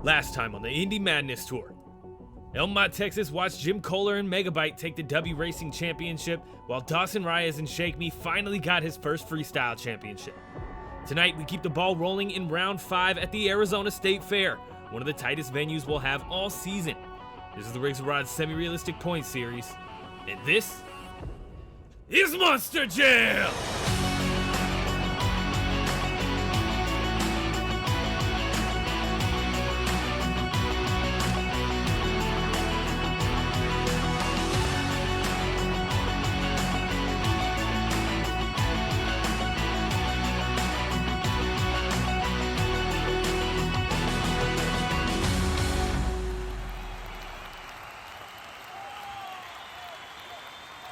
Last time on the Indy Madness Tour, Elmont, Texas watched Jim Koehler and Megabyte take the Dubby Racing Championship, while Dawson, Rayas, and Shake Me finally got his first freestyle championship. Tonight, we keep the ball rolling in round 5 at the Arizona Stae Fair, one of the tightest venues we'll have all season. This is the Rigs Rod semi-realistic points series, and this is Monster Jail!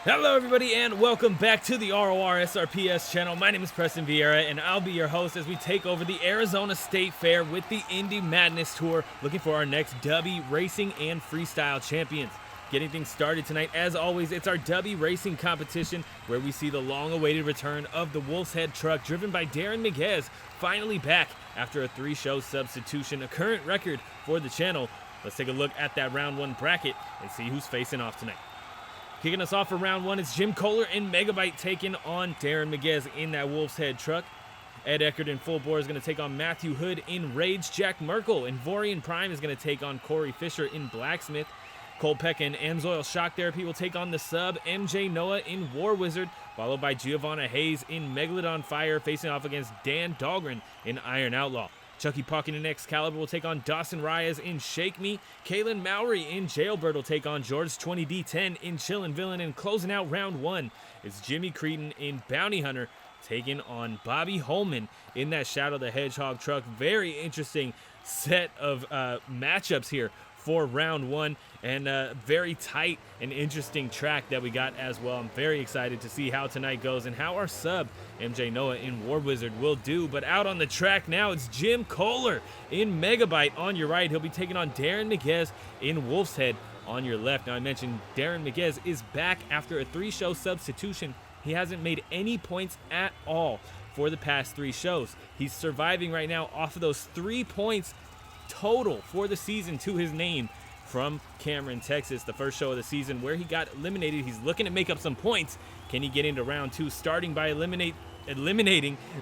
Hello everybody and welcome back to the Rorsrps channel. My name is Preston Vieira and I'll be your host as we take over the Arizona Stae Fair with the Indy Madness Tour, looking for our next Dubby Racing and Freestyle champions. Getting things started tonight, as always, it's our Dubby Racing competition where we see the long-awaited return of the Wolf's Head truck driven by Darren Migues, finally back after a 3-show substitution, a current record for the channel. Let's take a look at that round 1 bracket and see who's facing off tonight. Kicking us off for round 1 is Jim Koehler and Megabyte taking on Darren Migues in that Wolf's Head truck. Eckert and Fullboar is going to take on Matthew Hood in Rage. Jack Merkle and Vorian Prime is going to take on Corey Fisher in Blacksmith. Pecka and Amsoil Shock Therapy will take on the sub MJ Noah in War Wizard, followed by Giovanna Hayes in Megalodon Fire, facing off against Dan Dahlgren in Iron Outlaw. Chuckie, Pauken, and Excaliber will take on Dawson, Rayas in Shake Me. Kaylyn, Mowery in Jailbird will take on George 20D10 in Chillin Villain. And closing out round 1 is Jimmy Creten in Bounty Hunter taking on Bobby Holman in that Shadow the Hedgehog truck. Very interesting set of matchups here for round 1, and a very tight and interesting track that we got as well. I'm very excited to see how tonight goes and how our sub MJ Noah in War Wizard will do. But out on the track now, it's Jim Koehler in Megabyte on your right. He'll be taking on Darren Migues in Wolf's Head on your left. Now, I mentioned Darren Migues is back after a 3-show substitution. He hasn't made any points at all for the past 3 shows. He's surviving right now off of those 3 points total for the season to his name from Cameron, Texas, the first show of the season where he got eliminated. He's looking to make up some points. Can he get into round 2, starting by eliminating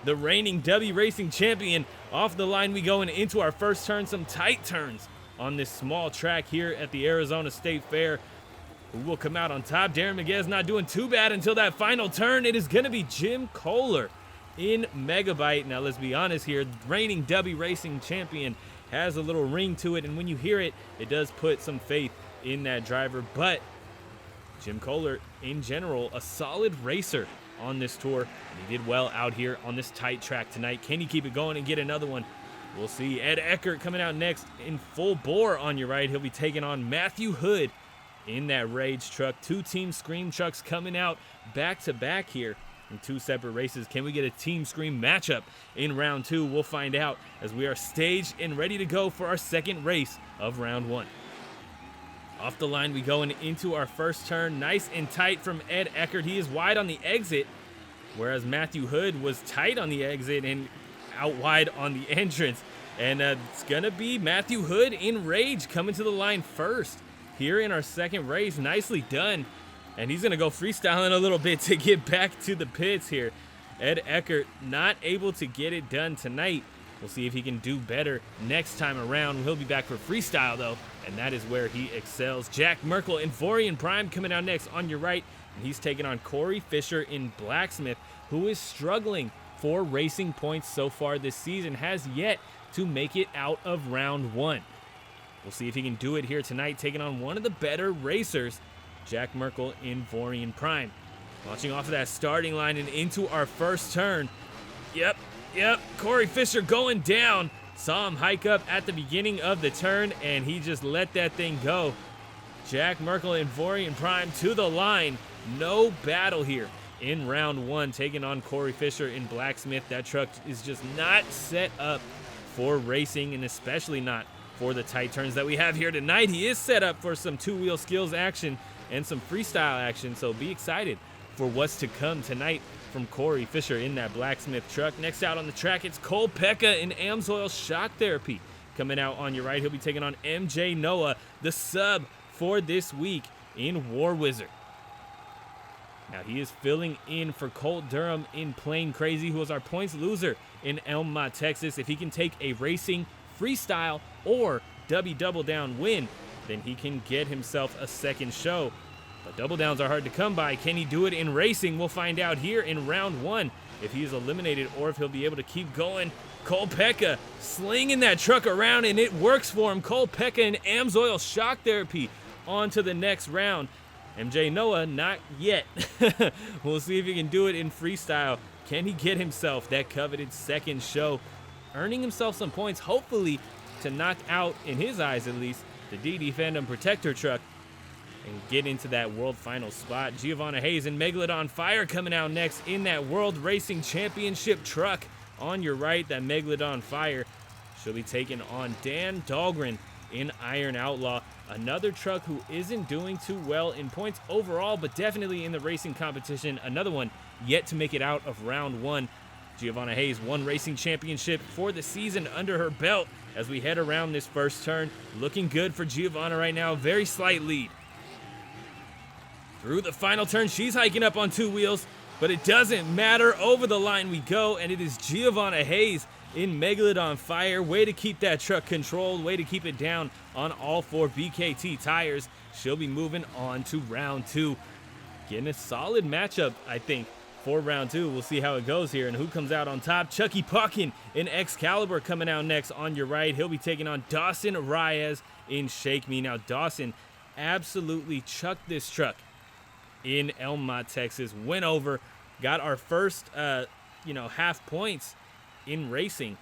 the reigning Dubby Racing champion? Off the line we go and into our first turn. Some tight turns on this small track here at the Arizona Stae Fair. Who will come out on top? Darren Migues not doing too bad until that final turn. It is going to be Jim Koehler in Megabyte. Now let's be honest here, reigning Dubby Racing champion has a little ring to it, and when you hear it, it does put some faith in that driver. But Jim Koehler, in general, a solid racer on this tour, and he did well out here on this tight track tonight. Can he keep it going and get another one? We'll see. Eckert coming out next in Fullboar on your right. He'll be taking on Matthew Hood in that Rage truck. 2 Team Scream trucks coming out back-to-back here in 2 separate races. Can we get a Team Scream matchup in round 2? We'll find out as we are staged and ready to go for our second race of round 1. Off the line we go and into our first turn. Nice and tight from Eckert. He is wide on the exit, whereas Matthew Hood was tight on the exit and out wide on the entrance. And it's gonna be Matthew Hood in Rage coming to the line first here in our second race. Nicely done. And he's going to go freestyling a little bit to get back to the pits here. Eckert not able to get it done tonight. We'll see if he can do better next time around. He'll be back for freestyle, though, and that is where he excels. Jack Merkle and Vorian Prime coming out next on your right. And he's taking on Corey Fisher in Blacksmith, who is struggling for racing points so far this season. Has yet to make it out of round 1. We'll see if he can do it here tonight, taking on one of the better racers, Jack Merkle in Vorian Prime. Launching off of that starting line and into our first turn. Yep, Corey Fisher going down. Saw him hike up at the beginning of the turn, and he just let that thing go. Jack Merkle and Vorian Prime to the line. No battle here in round 1, taking on Corey Fisher in Blacksmith. That truck is just not set up for racing, and especially not for the tight turns that we have here tonight. He is set up for some 2-wheel skills action and some freestyle action, so be excited for what's to come tonight from Corey Fisher in that Blacksmith truck. Next out on the track, it's Pecka and Amsoil Shock Therapy coming out on your right. He'll be taking on MJ Noah, the sub for this week in War Wizard. Now he is filling in for Colt Durham in Plain Crazy, who was our points loser in Elmont, Texas. If he can take a racing, freestyle, or Dubby double down win, then he can get himself a second show. But double downs are hard to come by. Can he do it in racing? We'll find out here in round 1 if he is eliminated or if he'll be able to keep going. Cole Pecka slinging that truck around, and it works for him. Cole Pecka and Amsoil shock therapy on to the next round. MJ Noah, not yet. We'll see if he can do it in freestyle. Can he get himself that coveted second show, earning himself some points, hopefully to knock out, in his eyes at least, the DD Fandom Protector truck and get into that World Final spot. Giovanna Hayes and Megalodon Fire coming out next in that World Racing Championship truck. On your right, that Megalodon Fire, she'll be taking on Dan Dahlgren in Iron Outlaw. Another truck who isn't doing too well in points overall, but definitely in the racing competition. Another one yet to make it out of round 1. Giovanna Hayes, 1 racing championship for the season under her belt as we head around this first turn. Looking good for Giovanna right now. Very slight lead. Through the final turn, she's hiking up on 2 wheels, but it doesn't matter. Over the line we go, and it is Giovanna Hayes in Megalodon Fire. Way to keep that truck controlled. Way to keep it down on all 4 BKT tires. She'll be moving on to round 2. Getting a solid matchup, I think, for round 2. We'll see how it goes here and who comes out on top. Chuckie Pauken in Excaliber coming out next on your right. He'll be taking on Dawson Rayas in Shake Me. Now, Dawson absolutely chucked this truck in Elmont, Texas. Went over, got our first, half points in racing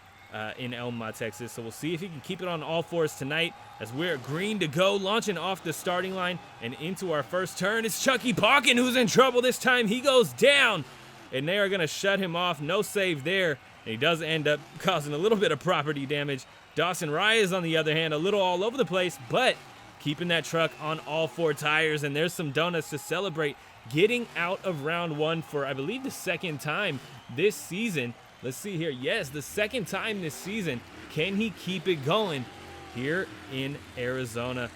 in Elmont, Texas. So we'll see if he can keep it on all 4s tonight as we're green to go, launching off the starting line and into our first turn. It's Chuckie Pauken who's in trouble this time. He goes down, and they are going to shut him off. No save there, and he does end up causing a little bit of property damage. Dawson Rayas, on the other hand, a little all over the place, but keeping that truck on all 4 tires, and there's some donuts to celebrate. Getting out of round 1 for, I believe, the second time this season. Let's see here. Yes, the second time this season. Can he keep it going here in Arizona?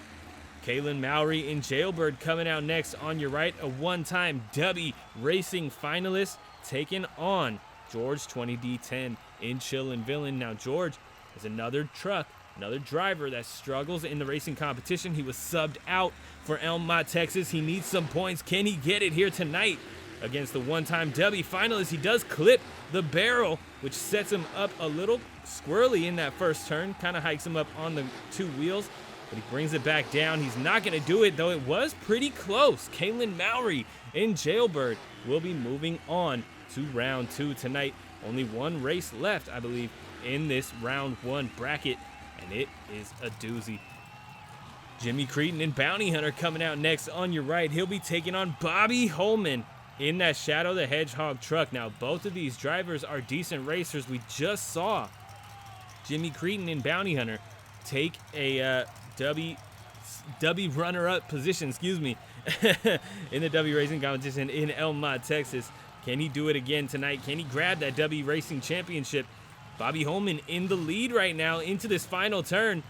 Kaylyn Mowery in Jailbird coming out next on your right. A 1-time Dubby Racing finalist taking on George 20D10 in Chillin Villain. Now, George is another truck, another driver that struggles in the racing competition. He was subbed out for Elmont, Texas. He needs some points. Can he get it here tonight against the 1-time Dubby finalist? He does clip the barrel, which sets him up a little squirrely in that first turn. Kind of hikes him up on the 2 wheels, but he brings it back down. He's not going to do it, though it was pretty close. Kaylyn Mowery in Jailbird will be moving on to round 2 tonight. Only 1 race left, I believe, in this round 1 bracket, and it is a doozy. Jimmy Creten and Bounty Hunter coming out next on your right. He'll be taking on Bobby Holman in that Shadow the Hedgehog truck. Now, both of these drivers are decent racers. We just saw Jimmy Creten and Bounty Hunter take a Dubby runner-up position, in the Dubby racing competition in Elmont, Texas. Can he do it again tonight? Can he grab that Dubby Racing Championship? Bobby Holman in the lead right now into this final turn.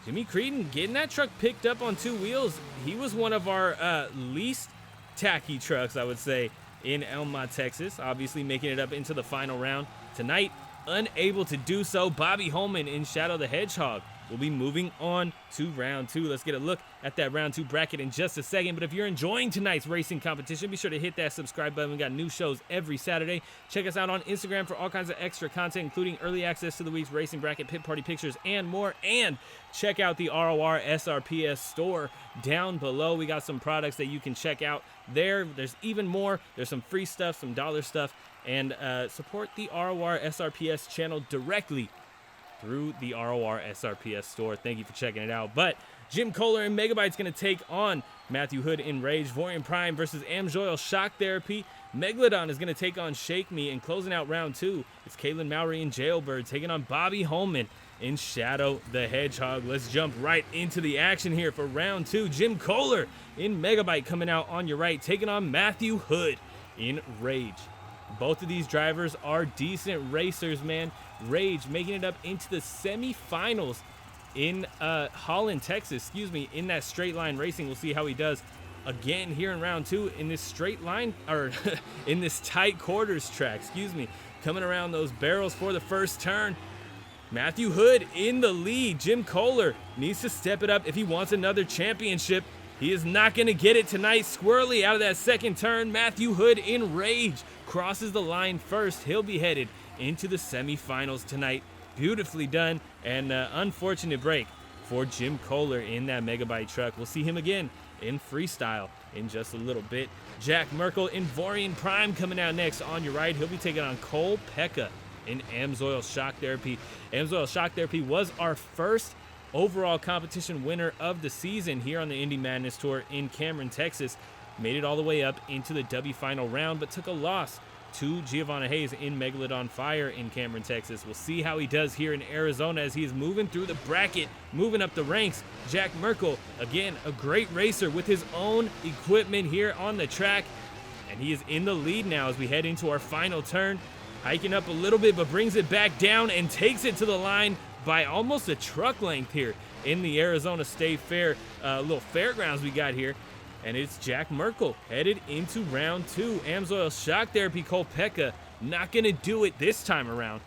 Jimmy Creten getting that truck picked up on 2 wheels. He was one of our least tacky trucks, I would say, in Elmont, Texas. Obviously making it up into the final round. Tonight, unable to do so. Bobby Holman in Shadow the Hedgehog will be moving on to round 2. Let's get a look at that round 2 bracket in just a second. But if you're enjoying tonight's racing competition, be sure to hit that subscribe button. We got new shows every Saturday. Check us out on Instagram for all kinds of extra content, including early access to the week's racing bracket, pit party pictures, and more. And check out the RORSRPS store down below. We got some products that you can check out there. There's even more. There's some free stuff, some dollar stuff, and support the RORSRPS channel directly through the RORSRPS store. Thank you for checking it out. But Jim Koehler and Megabyte's going to take on Matthew Hood in Rage. Vorian Prime versus Amsoil Shock Therapy. Megalodon is going to take on Shake Me. And closing out round 2, it's Kaylyn Mowery in Jailbird taking on Bobby Holman in Shadow the Hedgehog. Let's jump right into the action here for round 2. Jim Koehler in Megabyte coming out on your right, taking on Matthew Hood in Rage. Both of these drivers are decent racers, man. Rage making it up into the semifinals in Holland, Texas, in that straight line racing. We'll see how he does again here in round 2 in this straight line, or in this tight quarters track, coming around those barrels for the first turn. Matthew Hood in the lead. Jim Koehler needs to step it up if he wants another championship. He is not going to get it tonight. Squirrely out of that second turn. Matthew Hood in rage crosses the line first. He'll be headed into the semifinals tonight. Beautifully done, and unfortunate break for Jim Koehler in that Megabyte truck. We'll see him again in freestyle in just a little bit. Jack Merkle in Vorian Prime coming out next on your right. He'll be taking on Cole Pecka in Amsoil Shock Therapy. Amsoil Shock Therapy was our first overall competition winner of the season here on the Indy Madness Tour in Cameron, Texas. Made it all the way up into the Dubby final round, but took a loss to Giovanna Hayes in Megalodon Fire in Cameron, Texas. We'll see how he does here in Arizona as he is moving through the bracket, moving up the ranks. Jack Merkle, again, a great racer with his own equipment here on the track, and he is in the lead now as we head into our final turn. Hiking up a little bit, but brings it back down and takes it to the line by almost a truck length here in the Arizona Stae Fair, little fairgrounds we got here. And it's Jack Merkle headed into round 2. Amsoil Shock Therapy Cole Pecka not going to do it this time around.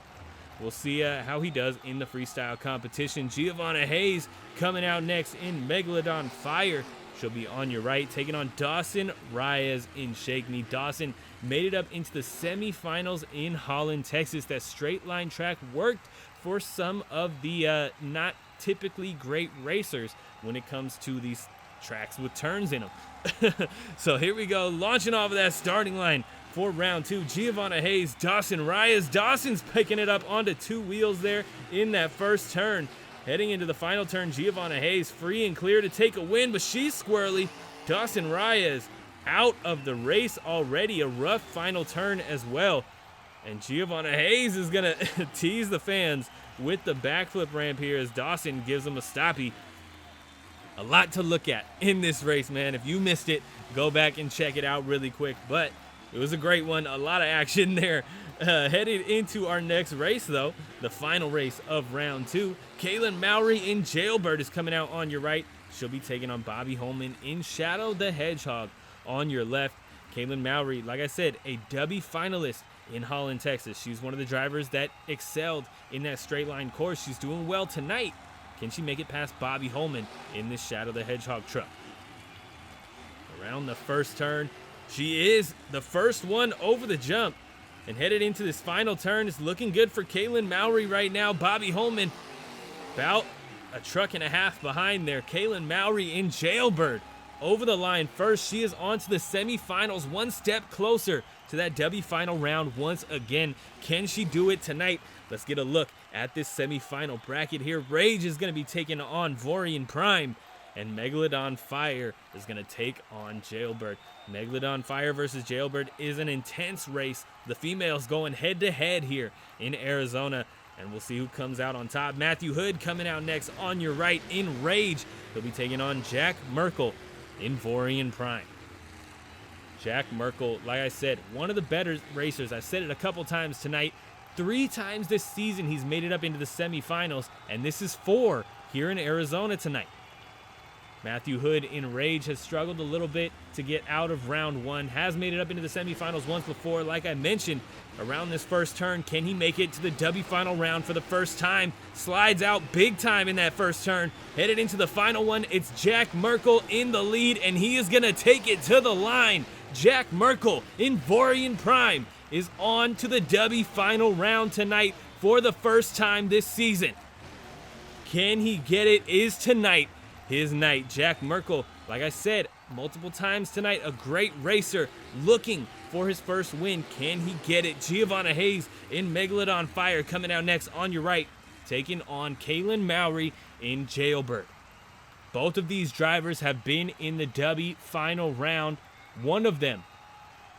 We'll see how he does in the freestyle competition. Giovanna Hayes coming out next in Megalodon Fire. She'll be on your right, taking on Dawson Rayas in Shake Me. Dawson made it up into the semifinals in Holland, Texas. That straight line track worked for some of the not typically great racers when it comes to these tracks with turns in them. So here we go, launching off of that starting line for round 2. Giovanna Hayes, Dawson Rayas. Dawson's picking it up onto 2 wheels there in that first turn. Heading into the final turn, Giovanna Hayes free and clear to take a win, but she's squirrely. Dawson Rayas out of the race already. A rough final turn as well. And Giovanna Hayes is going to tease the fans with the backflip ramp here as Dawson gives him a stoppie. A lot to look at in this race, man. If you missed it, go back and check it out really quick. But it was a great one. A lot of action there. Headed into our next race, though, the final race of round 2. Kaylyn Mowery in Jailbird is coming out on your right. She'll be taking on Bobby Holman in Shadow the Hedgehog on your left. Kaylyn Mowery, like I said, a Dubby finalist in Holland, Texas. She's one of the drivers that excelled in that straight line course. She's doing well tonight. Can she make it past Bobby Holman in this Shadow the Hedgehog truck? Around the first turn, she is the first one over the jump. And headed into this final turn, is looking good for Kaylyn Mowery right now. Bobby Holman about a truck and a half behind there. Kaylyn Mowery in Jailbird over the line first. She is on to the semifinals, one step closer to that Dubby final round once again. Can she do it tonight? Let's get a look at this semifinal bracket here. Rage is going to be taking on Vorian Prime, and Megalodon Fire is going to take on Jailbird. Megalodon Fire versus Jailbird is an intense race. The females going head-to-head here in Arizona, and we'll see who comes out on top. Matthew Hood coming out next on your right in Rage. He'll be taking on Jack Merkle in Vorian Prime. Jack Merkle, like I said, one of the better racers. I've said it a couple times tonight. 3 times this season he's made it up into the semifinals, and this is 4 here in Arizona tonight. Matthew Hood in Rage has struggled a little bit to get out of round 1, has made it up into the semifinals once before. Like I mentioned, around this first turn, can he make it to the Dubby final round for the first time? Slides out big time in that first turn. Headed into the final one, it's Jack Merkle in the lead, and he is going to take it to the line. Jack Merkle in Vorian Prime is on to the Dubby final round tonight for the first time this season. Can he get it? Is tonight his night? Jack Merkle, like I said multiple times tonight, a great racer looking for his first win. Can he get it? Giovanna Hayes in Megalodon Fire coming out next on your right, taking on Kaylyn Mowery in Jailbird. Both of these drivers have been in the Dubby final round. One of them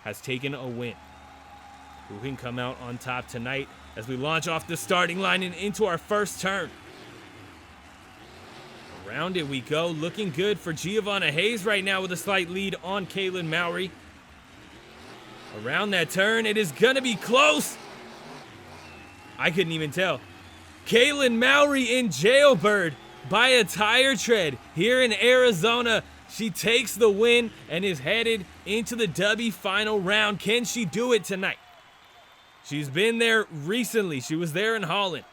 has taken a win. Who can come out on top tonight as we launch off the starting line and into our first turn? Around it we go, looking good for Giovanna Hayes right now with a slight lead on Kaylyn Mowery. Around that turn, it is gonna be close. I couldn't even tell. Kaylyn Mowery in Jailbird by a tire tread here in Arizona. She takes the win and is headed into the Dubby final round. Can she do it tonight? She's been there recently. She was there in Holland.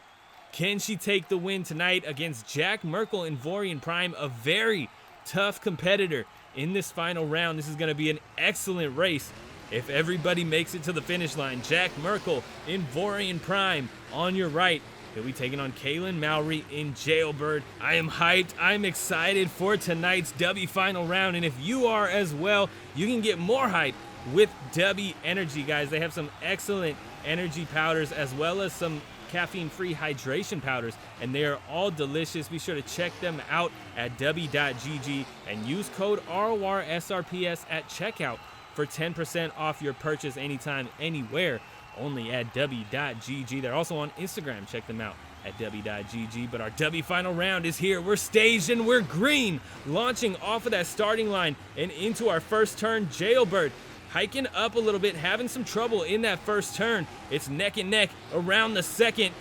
Can she take the win tonight against Jack Merkle in Vorian Prime, a very tough competitor in this final round? This is going to be an excellent race if everybody makes it to the finish line. Jack Merkle in Vorian Prime on your right. He'll be taking on Kaylyn Mowery in Jailbird. I am hyped. I'm excited for tonight's Dubby final round. And if you are as well, you can get more hype with Dubby Energy, guys. They have some excellent energy powders as well as some caffeine-free hydration powders, and they are all delicious. Be sure to check them out at dubby.gg and use code RORSRPS at checkout for 10% off your purchase anytime, anywhere, only at dubby.gg. They're also on Instagram. Check them out at dubby.gg. But our Dubby final round is here. We're staged and we're green, launching off of that starting line and into our first turn. Jailbird hiking up a little bit, having some trouble in that first turn. It's neck and neck around the second.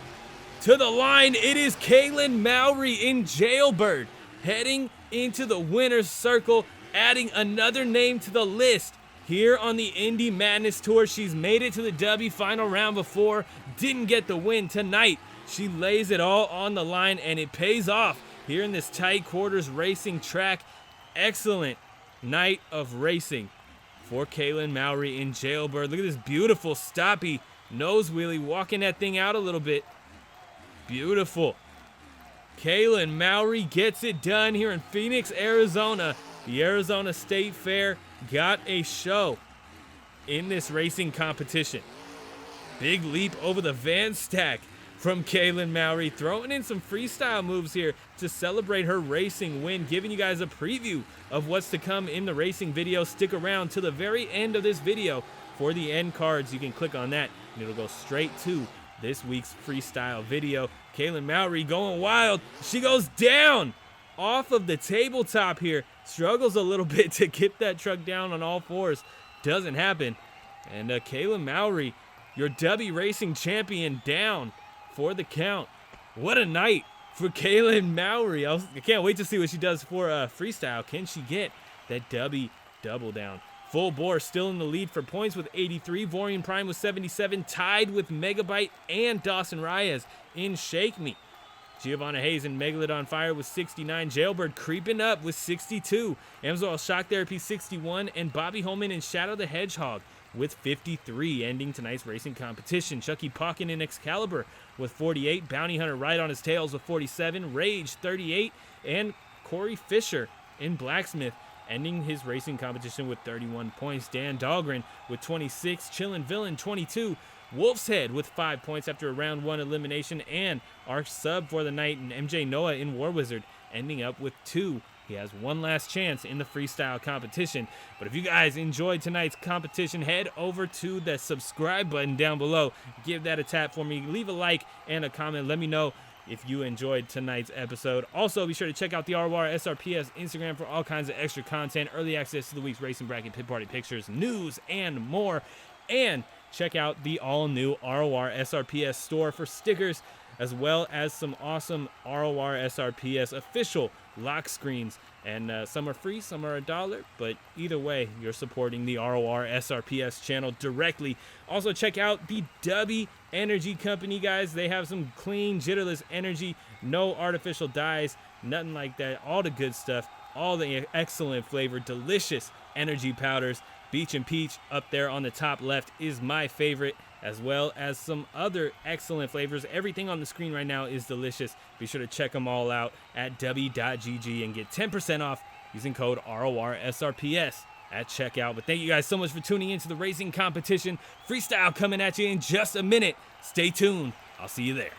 To the line, it is Kaylyn Mowery in Jailbird, heading into the winner's circle, adding another name to the list. Here on the Indy Madness Tour, she's made it to the Dubby final round before, didn't get the win. Tonight, she lays it all on the line, and it pays off here in this tight quarters racing track. Excellent night of racing for Kaylyn Mowery in Jailbird. Look at this beautiful stoppy nose wheelie, walking that thing out a little bit. Beautiful. Kaylyn Mowery gets it done here in Phoenix, Arizona. The Arizona State Fair got a show in this racing competition. Big leap over the van stack from Kaylyn Mowery, throwing in some freestyle moves here to celebrate her racing win, giving you guys a preview of what's to come in the racing video. Stick around to the very end of this video for the end cards. You can click on that and it'll go straight to this week's freestyle video. Kaylyn Mowery going wild. She goes down off of the tabletop here. Struggles a little bit to get that truck down on all fours. Doesn't happen. And Kaylyn Mowery, your Dubby Racing champion, down for the count. What a night for Kaylyn Mowery. I can't wait to see what she does for freestyle. Can she get that Dubby double down? Fullboar still in the lead for points with 83. Vorian Prime with 77, tied with Megabyte and Dawson Rayas in Shake Me. Giovanna Hayes and Megalodon Fire with 69. Jailbird creeping up with 62. Amsoil Shock Therapy 61. And Bobby Holman and Shadow the Hedgehog with 53, ending tonight's racing competition. Chuckie, Pauken, and Excaliber with 48. Bounty Hunter right on his tails with 47. Rage 38. And Corey Fisher in Blacksmith ending his racing competition with 31 points. Dan Dahlgren with 26. Chillin Villain 22. Wolf's Head with 5 points after a round 1 elimination, and our sub for the night, and MJ Noah in War Wizard ending up with 2. He has one last chance in the freestyle competition. But if you guys enjoyed tonight's competition, head over to the subscribe button down below. Give that a tap for me. Leave a like and a comment. Let me know if you enjoyed tonight's episode. Also, be sure to check out the RORSRPS Instagram for all kinds of extra content, early access to the week's racing bracket, pit party pictures, news, and more. And check out the all-new RORSRPS store for stickers, as well as some awesome RORSRPS official lock screens. And some are free, some are $1, but either way, you're supporting the RORSRPS channel directly. Also, check out the Dubby Energy Company, guys. They have some clean, jitterless energy, no artificial dyes, nothing like that. All the good stuff, all the excellent flavor, delicious energy powders. Beach and Peach up there on the top left is my favorite, as well as some other excellent flavors. Everything on the screen right now is delicious. Be sure to check them all out at dubby.gg and get 10% off using code RORSRPS at checkout. But thank you guys so much for tuning into the racing competition. Freestyle coming at you in just a minute. Stay tuned. I'll see you there.